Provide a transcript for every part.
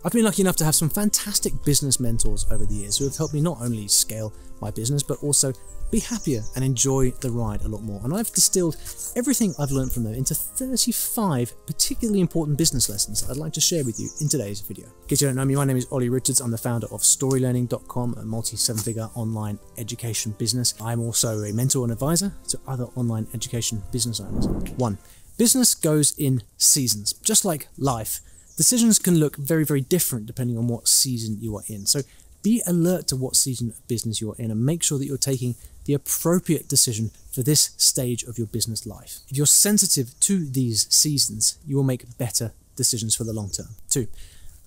I've been lucky enough to have some fantastic business mentors over the years who have helped me not only scale my business, but also be happier and enjoy the ride a lot more. And I've distilled everything I've learned from them into 35 particularly important business lessons I'd like to share with you in today's video. In case you don't know me, my name is Olly Richards. I'm the founder of StoryLearning.com, a multi-7-figure online education business. I'm also a mentor and advisor to other online education business owners. 1. Business goes in seasons. Just like life, decisions can look very, very different depending on what season you are in. So be alert to what season of business you're in and make sure that you're taking the appropriate decision for this stage of your business life. If you're sensitive to these seasons, you will make better decisions for the long term. 2.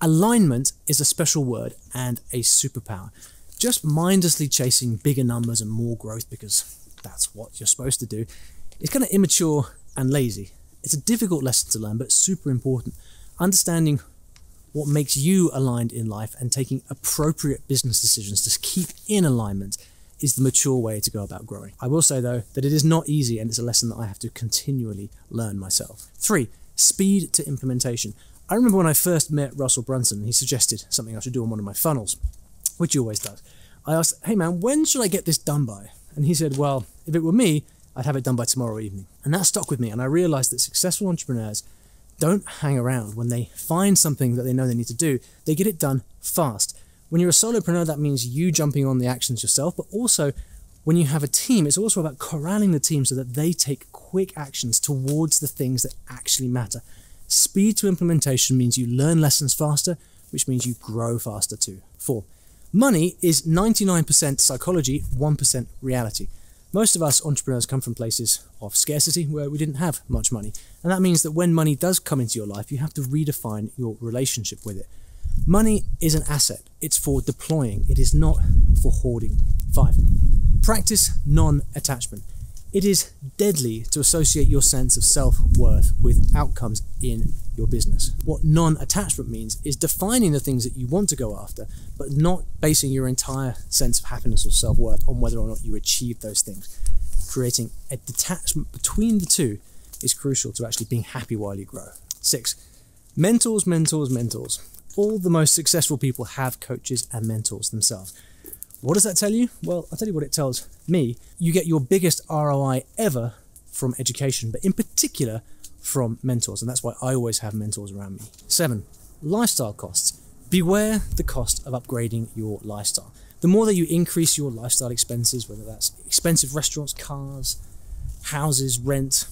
Alignment is a special word and a superpower. Just mindlessly chasing bigger numbers and more growth because that's what you're supposed to do is kind of immature and lazy. It's a difficult lesson to learn, but super important. Understanding what makes you aligned in life and taking appropriate business decisions to keep in alignment is the mature way to go about growing. I will say though that it is not easy, and it's a lesson that I have to continually learn myself. 3. Speed to implementation. I remember when I first met Russell Brunson, he suggested something I should do on one of my funnels, which he always does. I asked, hey man, when should I get this done by? And he said, well, if it were me, I'd have it done by tomorrow evening. And that stuck with me, and I realized that successful entrepreneurs don't hang around. When they find something that they know they need to do, they get it done fast. When you're a solopreneur, that means you jumping on the actions yourself, but also when you have a team, it's also about corralling the team so that they take quick actions towards the things that actually matter. Speed to implementation means you learn lessons faster, which means you grow faster too. 4. Money is 99% psychology, 1% reality. Most of us entrepreneurs come from places of scarcity where we didn't have much money. And that means that when money does come into your life, you have to redefine your relationship with it. Money is an asset. It's for deploying. It is not for hoarding. 5. Practice non-attachment. It is deadly to associate your sense of self-worth with outcomes in your business. What non-attachment means is defining the things that you want to go after, but not basing your entire sense of happiness or self-worth on whether or not you achieve those things. Creating a detachment between the two is crucial to actually being happy while you grow. 6. Mentors, mentors, mentors. All the most successful people have coaches and mentors themselves. What does that tell you? Well, I'll tell you what it tells me. You get your biggest ROI ever from education, but in particular from mentors. And that's why I always have mentors around me. 7. Lifestyle costs. Beware the cost of upgrading your lifestyle. The more that you increase your lifestyle expenses, whether that's expensive restaurants, cars, houses, rent,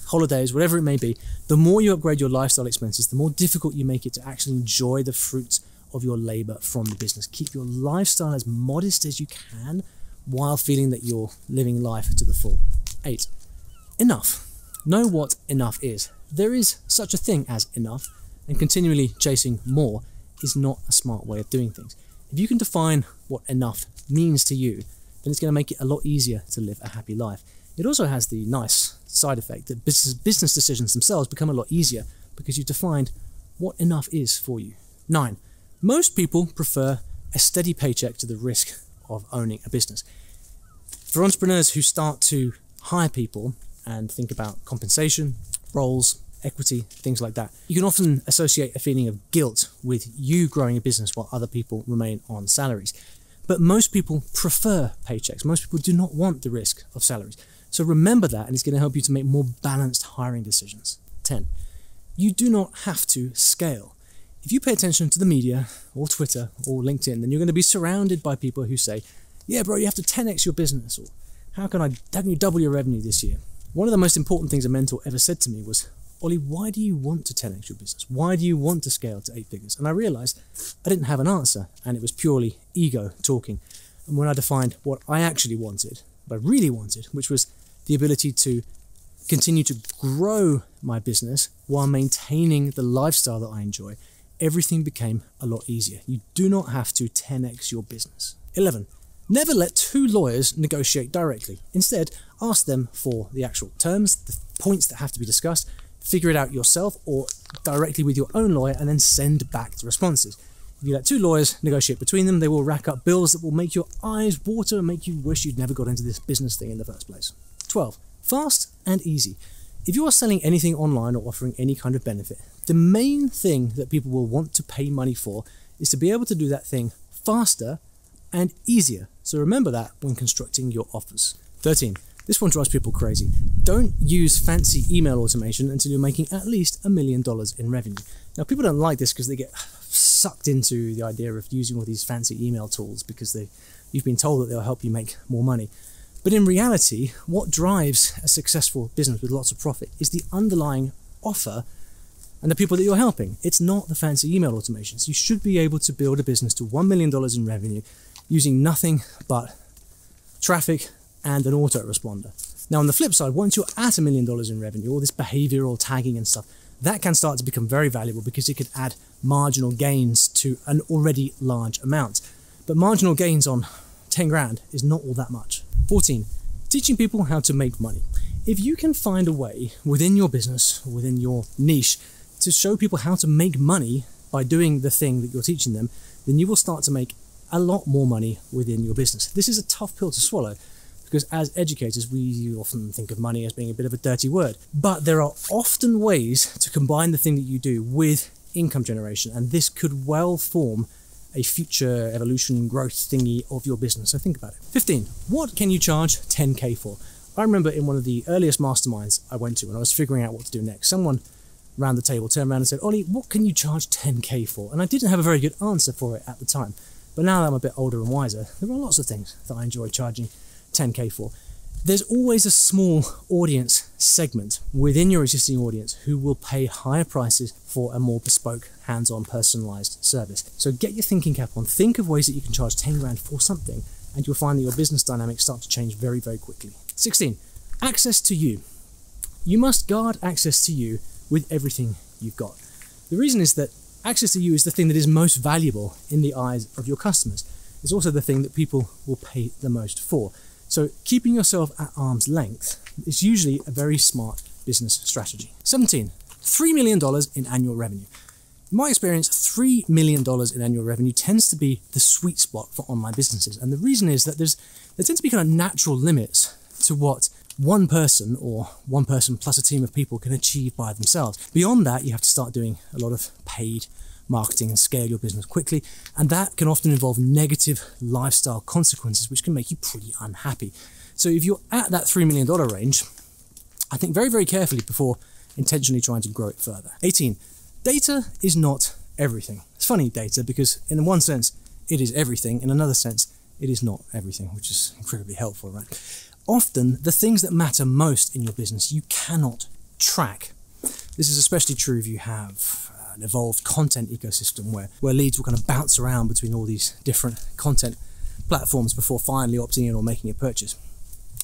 holidays, whatever it may be, the more you upgrade your lifestyle expenses, the more difficult you make it to actually enjoy the fruits of your labor from the business. Keep your lifestyle as modest as you can while feeling that you're living life to the full. 8. Enough. Know what enough is. There is such a thing as enough, and continually chasing more is not a smart way of doing things. If you can define what enough means to you, then it's going to make it a lot easier to live a happy life. It also has the nice side effect that business decisions themselves become a lot easier because you've defined what enough is for you. 9. Most people prefer a steady paycheck to the risk of owning a business. For entrepreneurs who start to hire people and think about compensation, roles, equity, things like that, you can often associate a feeling of guilt with you growing a business while other people remain on salaries. But most people prefer paychecks. Most people do not want the risk of salaries. So remember that, and it's going to help you to make more balanced hiring decisions. 10. You do not have to scale. If you pay attention to the media or Twitter or LinkedIn, then you're going to be surrounded by people who say, yeah, bro, you have to 10x your business, or how can you double your revenue this year? One of the most important things a mentor ever said to me was, Olly, why do you want to 10x your business? Why do you want to scale to 8 figures? And I realized I didn't have an answer, and it was purely ego talking. And when I defined what I actually wanted, what I really wanted, which was the ability to continue to grow my business while maintaining the lifestyle that I enjoy, everything became a lot easier. You do not have to 10x your business. 11. Never let 2 lawyers negotiate directly. Instead, ask them for the actual terms, the points that have to be discussed, figure it out yourself or directly with your own lawyer, and then send back the responses. If you let 2 lawyers negotiate between them, they will rack up bills that will make your eyes water and make you wish you'd never got into this business thing in the first place. 12. Fast and easy. If you are selling anything online or offering any kind of benefit, The main thing that people will want to pay money for is to be able to do that thing faster and easier. So remember that when constructing your offers. 13. This one drives people crazy. Don't use fancy email automation until you're making at least $1 million in revenue. Now, people don't like this because they get sucked into the idea of using all these fancy email tools because you've been told that they'll help you make more money. But in reality, what drives a successful business with lots of profit is the underlying offer and the people that you're helping. It's not the fancy email automations. You should be able to build a business to $1 million in revenue using nothing but traffic and an autoresponder. Now, on the flip side, once you're at $1 million in revenue, all this behavioral tagging and stuff, that can start to become very valuable because it could add marginal gains to an already large amount. But marginal gains on 10 grand is not all that much. 14, teaching people how to make money. If you can find a way within your business, or within your niche, to show people how to make money by doing the thing that you're teaching them, then you will start to make a lot more money within your business. This is a tough pill to swallow because as educators, we often think of money as being a bit of a dirty word. But there are often ways to combine the thing that you do with income generation, and this could well form a future evolution growth thingy of your business. So think about it. 15, what can you charge 10K for? I remember in one of the earliest masterminds I went to when I was figuring out what to do next, someone around the table turned around and said, Ollie, what can you charge 10K for? And I didn't have a very good answer for it at the time. But now that I'm a bit older and wiser, there are lots of things that I enjoy charging 10K for. There's always a small audience segment within your existing audience who will pay higher prices for a more bespoke, hands-on, personalized service. So get your thinking cap on. Think of ways that you can charge 10 grand for something, and you'll find that your business dynamics start to change very, very quickly. 16, access to you. You must guard access to you with everything you've got. The reason is that access to you is the thing that is most valuable in the eyes of your customers. It's also the thing that people will pay the most for. So keeping yourself at arm's length is usually a very smart business strategy. 17, $3 million in annual revenue. In my experience, $3 million in annual revenue tends to be the sweet spot for online businesses. And the reason is that there tend to be kind of natural limits to what one person or one person plus a team of people can achieve by themselves. Beyond that, you have to start doing a lot of paid marketing and scale your business quickly. And that can often involve negative lifestyle consequences, which can make you pretty unhappy. So if you're at that $3 million range, I think very, very carefully before intentionally trying to grow it further. 18, data is not everything. It's funny, data, because in one sense, it is everything. In another sense, it is not everything, which is incredibly helpful, right? Often, the things that matter most in your business, you cannot track. This is especially true if you have an evolved content ecosystem where leads will kind of bounce around between all these different content platforms before finally opting in or making a purchase.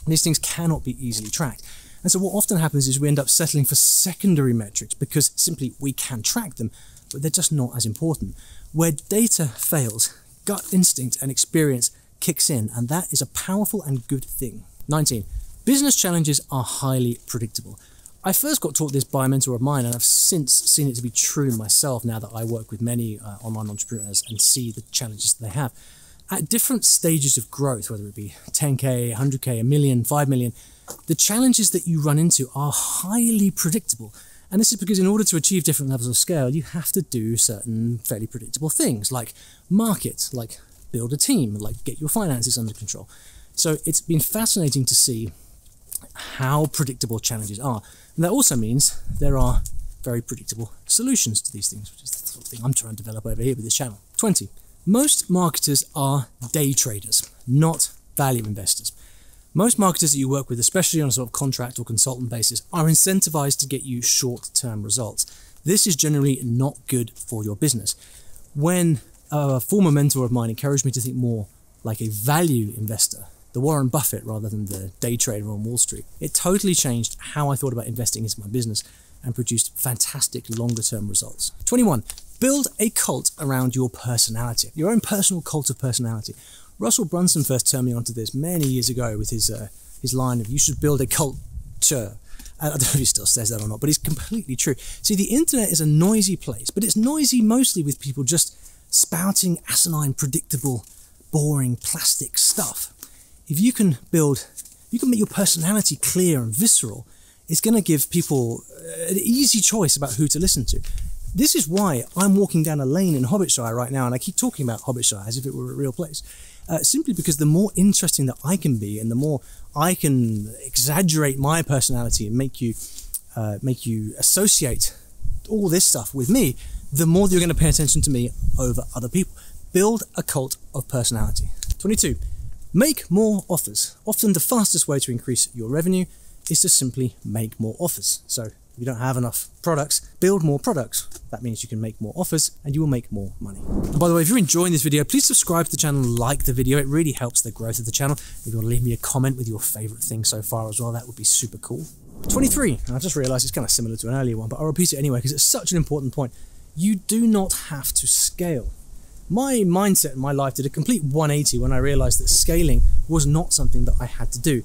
And these things cannot be easily tracked. And so what often happens is we end up settling for secondary metrics because simply we can track them, but they're just not as important. Where data fails, gut instinct and experience kicks in, and that is a powerful and good thing. 19, business challenges are highly predictable. I first got taught this by a mentor of mine, and I've since seen it to be true myself now that I work with many online entrepreneurs and see the challenges that they have. At different stages of growth, whether it be 10K, 100K, a million, 5 million, the challenges that you run into are highly predictable. And this is because in order to achieve different levels of scale, you have to do certain fairly predictable things, like market, like build a team, like get your finances under control. So it's been fascinating to see how predictable challenges are. And that also means there are very predictable solutions to these things, which is the sort of thing I'm trying to develop over here with this channel. 20. Most marketers are day traders, not value investors. Most marketers that you work with, especially on a sort of contract or consultant basis, are incentivized to get you short-term results. This is generally not good for your business. When a former mentor of mine encouraged me to think more like a value investor, the Warren Buffett rather than the day trader on Wall Street, it totally changed how I thought about investing into my business and produced fantastic longer-term results. 21. Build a cult around your personality, your own personal cult of personality. Russell Brunson first turned me onto this many years ago with his line of, you should build a culture. I don't know if he still says that or not, but it's completely true. See, the internet is a noisy place, but it's noisy mostly with people just spouting asinine, predictable, boring, plastic stuff. If you can make your personality clear and visceral, it's going to give people an easy choice about who to listen to. This is why I'm walking down a lane in Hobbitshire right now, and I keep talking about Hobbitshire as if it were a real place. Simply because the more interesting that I can be, and the more I can exaggerate my personality and make you associate all this stuff with me, the more you're going to pay attention to me over other people. Build a cult of personality. 22. Make more offers. Often the fastest way to increase your revenue is to simply make more offers. So if you don't have enough products, build more products. That means you can make more offers and you will make more money. And by the way, if you're enjoying this video, please subscribe to the channel and like the video. It really helps the growth of the channel. If you want to leave me a comment with your favorite thing so far as well, that would be super cool. 23, and I just realized it's kind of similar to an earlier one, but I'll repeat it anyway because it's such an important point. You do not have to scale. My mindset in my life did a complete 180 when I realized that scaling was not something that I had to do.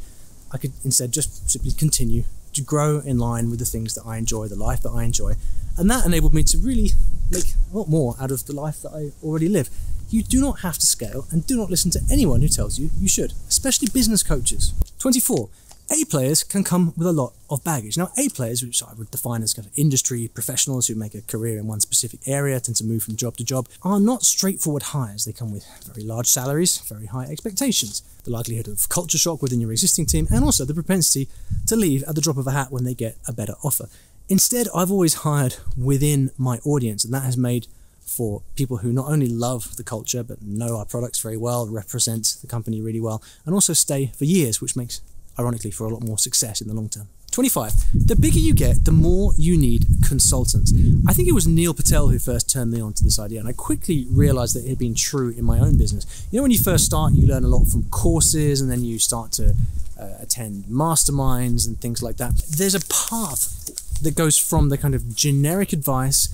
I could instead just simply continue to grow in line with the things that I enjoy, the life that I enjoy. And that enabled me to really make a lot more out of the life that I already live. You do not have to scale, and do not listen to anyone who tells you you should, especially business coaches. 24. A players can come with a lot of baggage. Now, A players, which I would define as kind of industry professionals who make a career in one specific area, tend to move from job to job, are not straightforward hires. They come with very large salaries, very high expectations, the likelihood of culture shock within your existing team, and also the propensity to leave at the drop of a hat when they get a better offer. Instead, I've always hired within my audience, and that has made for people who not only love the culture, but know our products very well, represent the company really well, and also stay for years, which makes, ironically, for a lot more success in the long term. 25. The bigger you get, the more you need consultants. I think it was Neil Patel who first turned me on to this idea, and I quickly realized that it had been true in my own business. You know, when you first start, you learn a lot from courses, and then you start to attend masterminds and things like that. There's a path that goes from the kind of generic advice,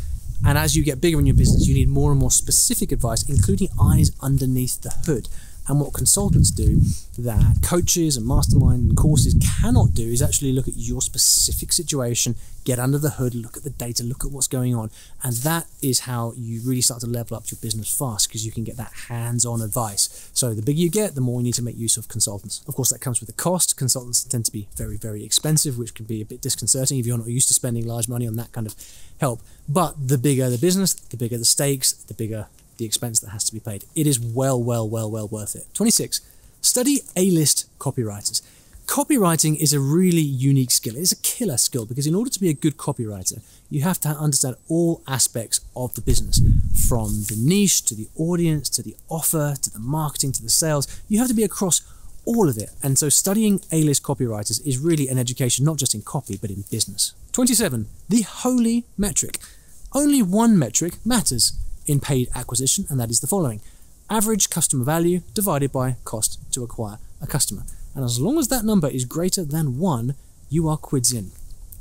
and as you get bigger in your business, you need more and more specific advice, including eyes underneath the hood. And what consultants do that coaches and mastermind and courses cannot do is actually look at your specific situation, get under the hood, look at the data, look at what's going on. And that is how you really start to level up your business fast, because you can get that hands-on advice. So the bigger you get, the more you need to make use of consultants. Of course, that comes with a cost. Consultants tend to be very, very expensive, which can be a bit disconcerting if you're not used to spending large money on that kind of help. But the bigger the business, the bigger the stakes, the bigger the expense that has to be paid. It is well worth it. 26. Study A-list copywriters. Copywriting is a really unique skill. It's a killer skill because in order to be a good copywriter, you have to understand all aspects of the business, from the niche to the audience to the offer to the marketing to the sales. You have to be across all of it. And so studying A-list copywriters is really an education, not just in copy, but in business. 27. The holy metric. Only one metric matters in paid acquisition, and that is the following: average customer value divided by cost to acquire a customer. And as long as that number is greater than 1, you are quids in.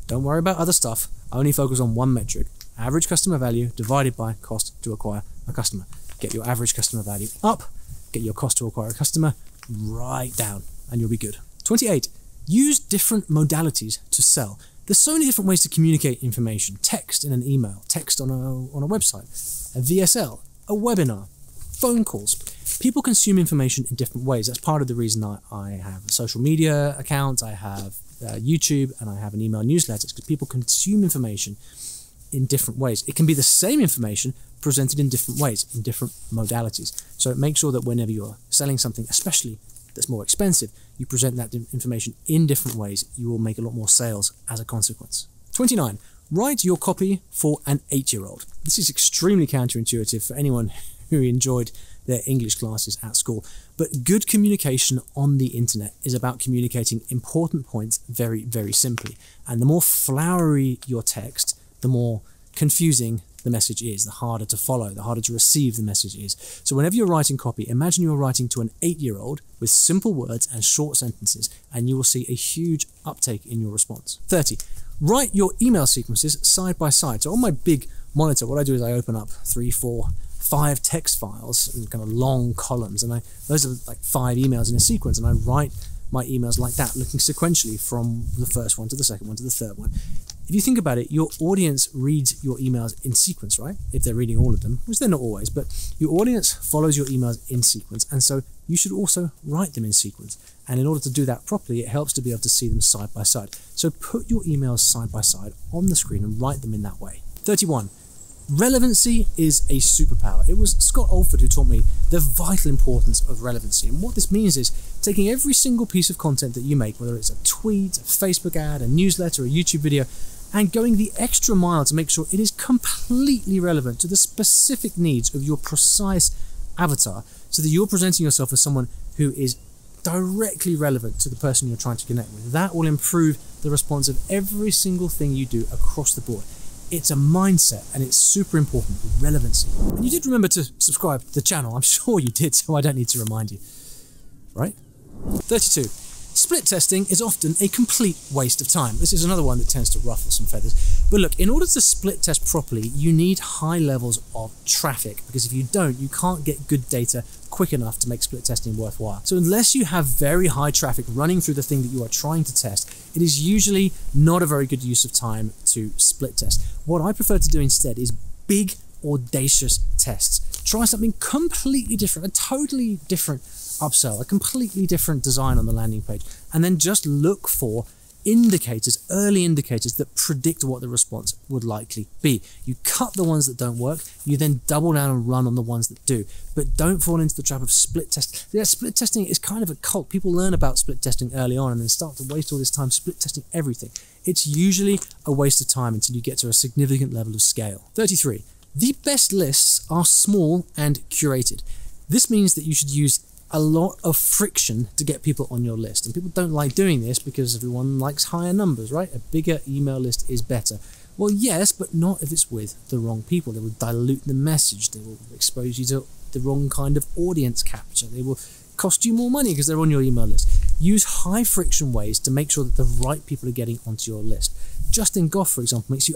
Don't worry about other stuff. Only focus on one metric: average customer value divided by cost to acquire a customer. Get your average customer value up, get your cost to acquire a customer right down, and you'll be good. 28. Use different modalities to sell. There's so many different ways to communicate information. Text in an email, text on a website, a VSL, a webinar, phone calls. People consume information in different ways. That's part of the reason I have a social media account, I have YouTube, and I have an email newsletter. It's because people consume information in different ways. It can be the same information presented in different ways, in different modalities. So make sure that whenever you're selling something, especially that's more expensive, you present that information in different ways. You will make a lot more sales as a consequence. 29. Write your copy for an 8-year-old. This is extremely counterintuitive for anyone who enjoyed their English classes at school. But good communication on the internet is about communicating important points very, very simply. And the more flowery your text, the more confusing the message is, the harder to follow, the harder to receive the message is. So whenever you're writing copy, imagine you're writing to an 8-year-old with simple words and short sentences, and you will see a huge uptake in your response. 30. Write your email sequences side by side. So on my big monitor, what I do is I open up 3, 4, 5 text files in kind of long columns, and those are like 5 emails in a sequence, and I write my emails like that, looking sequentially from the first one to the second one to the third one. If you think about it, your audience reads your emails in sequence, right? If they're reading all of them, which they're not always, but your audience follows your emails in sequence, and so you should also write them in sequence. And in order to do that properly, it helps to be able to see them side by side. So put your emails side by side on the screen and write them in that way. 31. Relevancy is a superpower. It was Scott Alford who taught me the vital importance of relevancy. And what this means is taking every single piece of content that you make, whether it's a tweet, a Facebook ad, a newsletter, a YouTube video, and going the extra mile to make sure it is completely relevant to the specific needs of your precise avatar, so that you're presenting yourself as someone who is directly relevant to the person you're trying to connect with. That will improve the response of every single thing you do across the board. It's a mindset, and it's super important, relevancy. And you did remember to subscribe to the channel. I'm sure you did, so I don't need to remind you, right? 32. Split testing is often a complete waste of time. This is another one that tends to ruffle some feathers. But look, in order to split test properly, you need high levels of traffic, because if you don't, you can't get good data quick enough to make split testing worthwhile. So unless you have very high traffic running through the thing that you are trying to test, it is usually not a very good use of time to split test. What I prefer to do instead is big, audacious tests. Try something completely different, a totally different upsell, a completely different design on the landing page, and then just look for indicators, early indicators that predict what the response would likely be. You cut the ones that don't work, you then double down and run on the ones that do. But don't fall into the trap of split test. Yeah, split testing is kind of a cult. People learn about split testing early on and then start to waste all this time split testing everything. It's usually a waste of time until you get to a significant level of scale. 33. The best lists are small and curated. This means that you should use a lot of friction to get people on your list. And people don't like doing this because everyone likes higher numbers, right? A bigger email list is better. Well, yes, but not if it's with the wrong people. They will dilute the message. They will expose you to the wrong kind of audience capture. They will cost you more money because they're on your email list. Use high friction ways to make sure that the right people are getting onto your list. Justin Goff, for example, makes you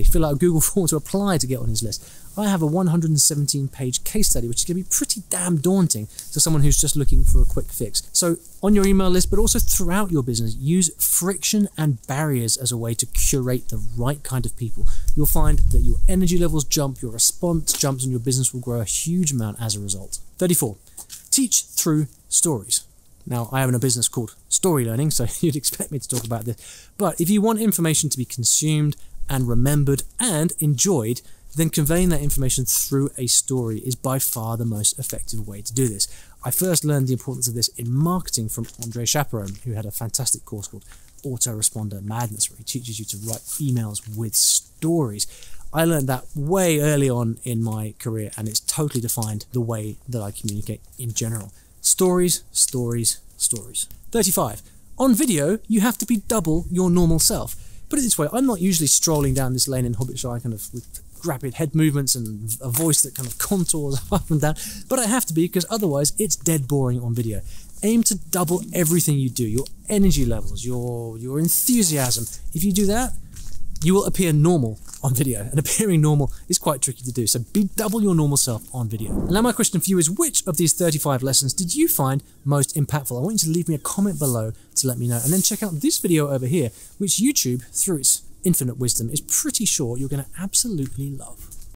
fill out a Google form to apply to get on his list. I have a 117-page case study, which is going to be pretty damn daunting to someone who's just looking for a quick fix. So on your email list, but also throughout your business, use friction and barriers as a way to curate the right kind of people. You'll find that your energy levels jump, your response jumps, and your business will grow a huge amount as a result. 34. Teach through stories. Now, I own a business called Story Learning, so you'd expect me to talk about this. But if you want information to be consumed and remembered and enjoyed, then conveying that information through a story is by far the most effective way to do this. I first learned the importance of this in marketing from Andre Chaperon, who had a fantastic course called Autoresponder Madness, where he teaches you to write emails with stories. I learned that way early on in my career, and it's totally defined the way that I communicate in general. Stories, stories, stories. 35. On video, you have to be double your normal self. Put it this way, I'm not usually strolling down this lane in Hobbitshire kind of with rapid head movements and a voice that kind of contours up and down, but I have to be because otherwise it's dead boring on video. Aim to double everything you do, your energy levels, your enthusiasm. If you do that, you will appear normal on video, and appearing normal is quite tricky to do, so be double your normal self on video. Now my question for you is, which of these 35 lessons did you find most impactful? I want you to leave me a comment below to let me know, and then check out this video over here, which YouTube, through its infinite wisdom, is pretty sure you're going to absolutely love.